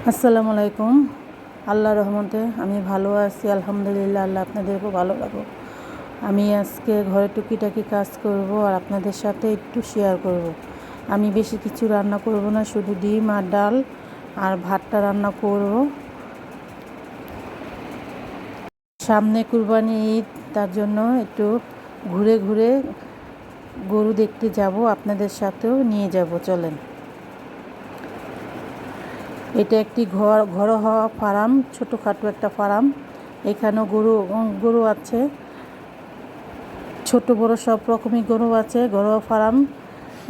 আসসালামু আলাইকুম। আল্লাহর রহমতে আমি ভালো আছি, আলহামদুলিল্লাহ। আল্লাহ আপনাদেরকেও ভালো রাখুক। আমি আজকে ঘরে টুকিটাকি কাজ করব আর আপনাদের সাথে একটু শেয়ার করব। আমি বেশি কিছু রান্না করব না, শুধু ডিম আর ডাল আর ভাতটা রান্না করব। সামনে কুরবানি ঈদ, তার জন্য একটু ঘুরে ঘুরে গরু দেখতে যাব, আপনাদের সাথেও নিয়ে যাব, চলেন। এটা একটি ঘরোয়া ফার্ম, ছোটোখাটো একটা ফার্ম। এখানেও গরু আছে, ছোট বড় সব রকমই গরু আছে। ঘরোয়া ফার্ম,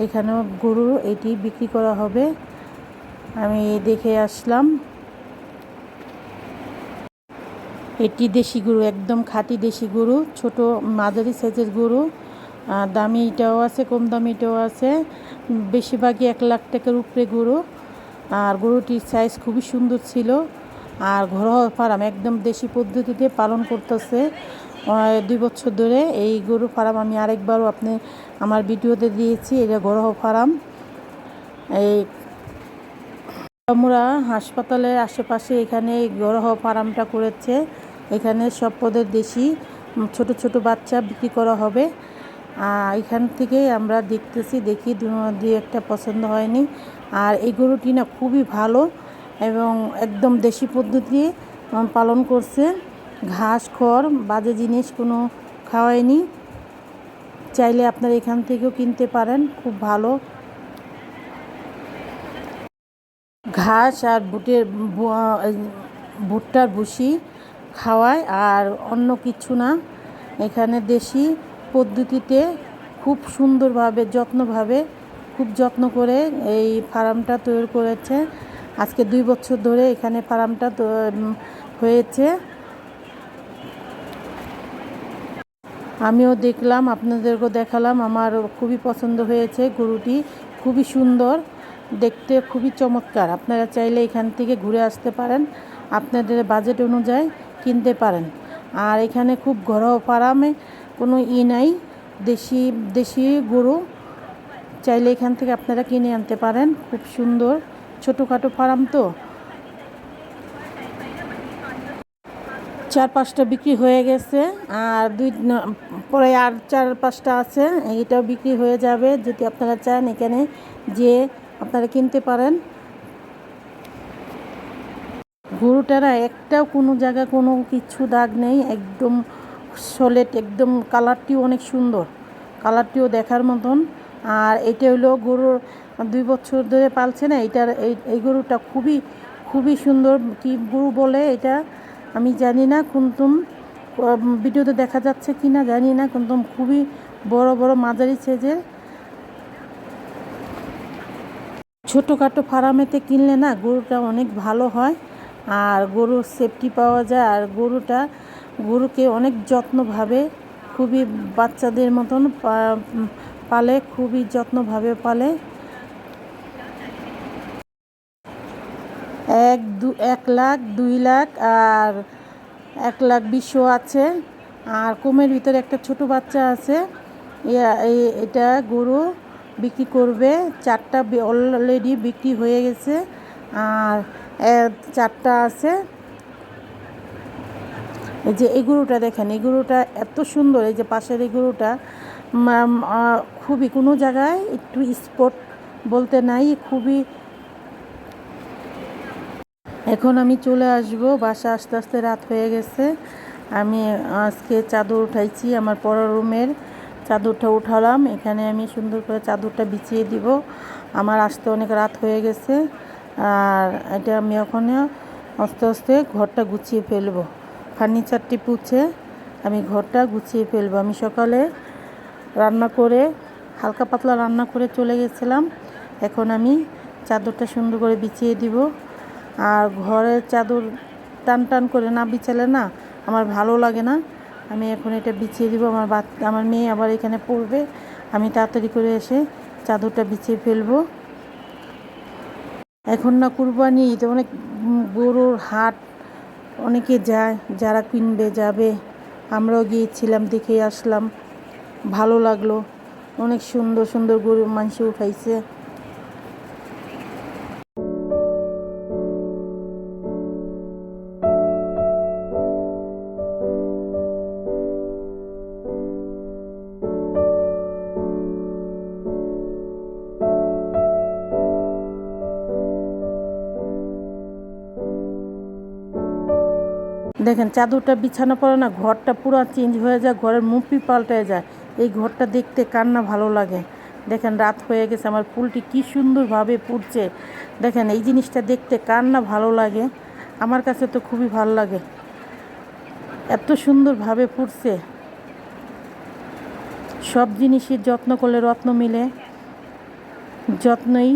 এখানেও গরু এটি বিক্রি করা হবে। আমি দেখে আসলাম। এটি দেশি গরু, একদম খাঁটি দেশি গরু, ছোট মাঝারি সাইজের গরু। দামিটাও আছে, কম দামিটাও আছে। বেশিরভাগই 1 লাখ টাকার উপরে গরু। আর গরুটির সাইজ খুবই সুন্দর ছিল। আর ঘরোয়া ফার্ম, একদম দেশি পদ্ধতিতে পালন করতেছে 2 বছর ধরে। এই গরু ফার্ম আমি আরেকবারও আমার ভিডিওতে দিয়েছি। এটা ঘরোয়া ফার্ম। এই আমরা হাসপাতালের আশেপাশে এখানে এই ঘরোয়া ফার্মটা করেছে। এখানে সব পদের দেশি ছোট ছোট বাচ্চা বিক্রি করা হবে। এখান থেকে আমরা দেখি দুই একটা পছন্দ হয়নি। আর এই গরুটি না খুবই ভালো এবং একদম দেশি পদ্ধতি পালন করছে। ঘাস খড় বাজে জিনিস কোনো খাওয়ায়নি। চাইলে আপনারা এখান থেকেও কিনতে পারেন, খুব ভালো। ঘাস আর ভুট্টার ভুসি খাওয়ায়, আর অন্য কিছু না। এখানে দেশি পদ্ধতিতে খুব সুন্দরভাবে খুব যত্ন করে এই ফার্মটা তৈরি করেছে। আজকে 2 বছর ধরে এখানে ফার্মটা হয়েছে। আমিও দেখলাম, আপনাদেরকেও দেখালাম। আমার খুবই পছন্দ হয়েছে গরুটি, খুবই সুন্দর দেখতে, খুবই চমৎকার। আপনারা চাইলে এখান থেকে ঘুরে আসতে পারেন, আপনাদের বাজেট অনুযায়ী কিনতে পারেন। আর এখানে খুব ঘরোয়া ফার্মে কোনো নাই, দেশি গরু চাইলে এখান থেকে আপনারা কিনে আনতে পারেন। খুব সুন্দর ছোটোখাটো ফার্ম তো। 4-5টা বিক্রি হয়ে গেছে, আর পরে আর 4-5টা আছে। এটাও বিক্রি হয়ে যাবে। যদি আপনারা চান এখানে যে আপনারা কিনতে পারেন। গরুটারা একটাও কোনো জায়গায় কোনো কিছু দাগ নেই, একদম সলিড, একদম কালারটিও অনেক সুন্দর, কালারটিও দেখার মতন। আর এটা হলো গরুর 2 বছর ধরে পালছে না, এই গরুটা খুবই সুন্দর। কি গরু বলে এটা আমি জানি না, কিন্তু ভিডিওতে দেখা যাচ্ছে কি না জানি না, কিন্তু খুবই বড় মাঝারি সাইজের। ছোটোখাটো ফার্মেতে কিনলে না গরুটা অনেক ভালো হয়, আর গরুর সেফটি পাওয়া যায়। আর গরুকে অনেক যত্নভাবে, খুবই বাচ্চাদের মতন পালে, খুবই যত্নভাবে পালে। 1 লাখ, 2 লাখ আর 1,20,000 আছে। আর কমের ভিতরে একটা ছোট বাচ্চা আছে। এটা গরু বিক্রি করবে। 4টা অলরেডি বিক্রি হয়ে গেছে, আর 4টা আছে। এই যে এই গরুটা দেখেন, এই গরুটা এত সুন্দর। এই যে পাশের এই গরুটা খুবই, কোনো জায়গায় একটু স্পট বলতে নাই, খুবই। এখন আমি চলে আসব বাসা, আস্তে আস্তে রাত হয়ে গেছে। আমি আজকে চাদর উঠাইছি, আমার পড়ার রুমের চাদরটা উঠালাম। এখানে আমি সুন্দর করে চাদরটা বিছিয়ে দিব। আমার আসতে অনেক রাত হয়ে গেছে। আর এটা আমি ওখানে আস্তে আস্তে ঘরটা গুছিয়ে ফেলবো। ফার্নিচারটি পুছে আমি ঘরটা গুছিয়ে ফেলবো। আমি সকালে হালকা পাতলা রান্না করে চলে গেছিলাম। এখন আমি চাদরটা সুন্দর করে বিছিয়ে দিব। আর ঘরের চাদর টান করে না বিছালে না আমার ভালো লাগে না। আমি এখন এটা বিছিয়ে দিব। আমার মেয়ে আবার এখানে পড়বে। আমি তাড়াতাড়ি করে এসে চাদরটা বিছিয়ে ফেলবো। এখন না কুরবানি ঈদ, অনেক গরুর হাট, অনেকে যায়, যারা কিনবে যাবে। আমরাও গিয়েছিলাম, দেখে আসলাম, ভালো লাগলো। অনেক সুন্দর সুন্দর গরুর মাংস উঠাইছে। দেখেন চাদরটা বিছানো পরে না ঘরটা পুরো চেঞ্জ হয়ে যায়, ঘরের মুপি পাল্টে যায়। এই ঘরটা দেখতে কার না ভালো লাগে। দেখেন রাত হয়ে গেছে, আমার ফুলটি কি সুন্দরভাবে ফুটছে। দেখেন এই জিনিসটা দেখতে কার না ভালো লাগে। আমার কাছে তো খুবই ভালো লাগে, এত সুন্দরভাবে ফুটছে। সব জিনিসের যত্ন করলে রত্ন মিলে, যত্নই।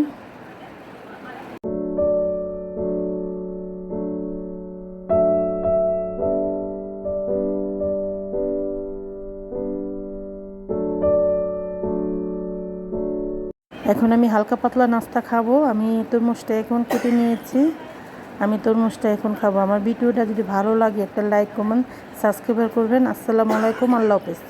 এখন আমি হালকা পাতলা নাস্তা খাবো। আমি তরমুজটা এখন কেটে নিয়েছি, আমি তরমুজটা এখন খাবো। আমার ভিডিওটা যদি ভালো লাগে একটা লাইক কমেন্ট সাবস্ক্রাইব করবেন। আসসালামু আলাইকুম, আল্লাহ হাফেজ।